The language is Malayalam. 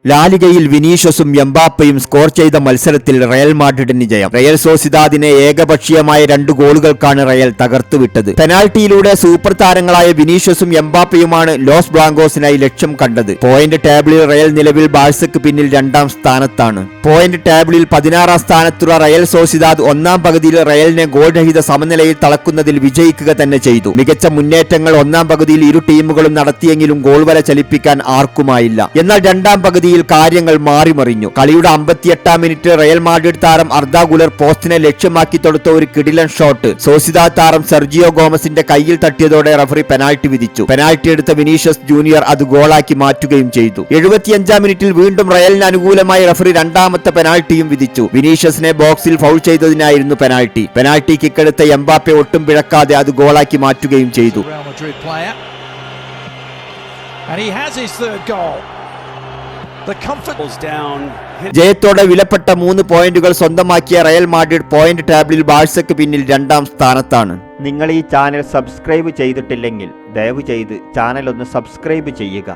ലാലിഗയിൽ വിനീഷ്യസും എംബാപ്പയും സ്കോർ ചെയ്ത മത്സരത്തിൽ റയൽ മാഡ്രിഡിന് ജയം. റയൽ സോസിദാദിനെ ഏകപക്ഷീയമായ 2 ഗോളുകൾക്കാണ് റയൽ തകർത്തുവിട്ടത്. പെനാൽറ്റിയിലൂടെ സൂപ്പർ താരങ്ങളായ വിനീഷ്യസും എംബാപ്പയുമാണ് ലോസ് ബ്ലാങ്കോസിനായി ലക്ഷ്യം കണ്ടത്. പോയിന്റ് ടേബിളിൽ റയൽ നിലവിൽ ബാഴ്സയ്ക്ക് പിന്നിൽ 2ാം സ്ഥാനത്താണ്. പോയിന്റ് ടേബിളിൽ 16ാം സ്ഥാനത്തുള്ള റയൽ സോസിദാദ് 1ാം പകുതിയിൽ റയലിനെ ഗോൾരഹിത സമനിലയിൽ തളക്കുന്നതിൽ വിജയിക്കുക തന്നെ ചെയ്തു. മികച്ച മുന്നേറ്റങ്ങൾ 1ാം പകുതിയിൽ ഇരു ടീമുകളും നടത്തിയെങ്കിലും ഗോൾ വല ചലിപ്പിക്കാൻ ആർക്കുമായില്ല. എന്നാൽ 2ാം പകുതിയിൽ കാര്യങ്ങൾ മാറിമറിഞ്ഞു. കളിയുടെ 58ാം മിനിറ്റ് റയൽ മാഡ്രിഡ് താരം അർദാ ഗുലർ പോസ്റ്റിനെ ലക്ഷ്യമാക്കി തൊടുത്ത ഒരു കിടിലൻ ഷോട്ട് സോസിദാദ് താരം സെർജിയോ ഗോമസിന്റെ കയ്യിൽ തട്ടിയതോടെ റഫറി പെനാൽറ്റി വിധിച്ചു. പെനാൽറ്റി എടുത്ത വിനീഷ്യസ് ജൂനിയർ അത് ഗോളാക്കി മാറ്റുകയും ചെയ്തു. 75ാം മിനിറ്റിൽ വീണ്ടും റയലിന് അനുകൂലമായി റഫറി 2ാമത്തെ പെനാൽറ്റിയും വിധിച്ചു. വിനീഷ്യസിനെ ബോക്സിൽ ഫൗൾ ചെയ്തതിനായിരുന്നു പെനാൽറ്റി. പെനാൽറ്റി കിക്കെടുത്ത എംബാപ്പെ ഒട്ടും പിഴക്കാതെ അത് ഗോളാക്കി മാറ്റുകയും ചെയ്തു. ജയത്തോടെ വിലപ്പെട്ട 3 പോയിന്റുകൾ സ്വന്തമാക്കിയ റയൽ മാഡ്രിഡ് പോയിന്റ് ടേബിളിൽ ബാഴ്സയ്ക്ക് പിന്നിൽ 2ാം സ്ഥാനത്താണ്. നിങ്ങൾ ഈ ചാനൽ സബ്സ്ക്രൈബ് ചെയ്തിട്ടില്ലെങ്കിൽ ദയവ് ചെയ്ത് ചാനൽ ഒന്ന് സബ്സ്ക്രൈബ് ചെയ്യുക.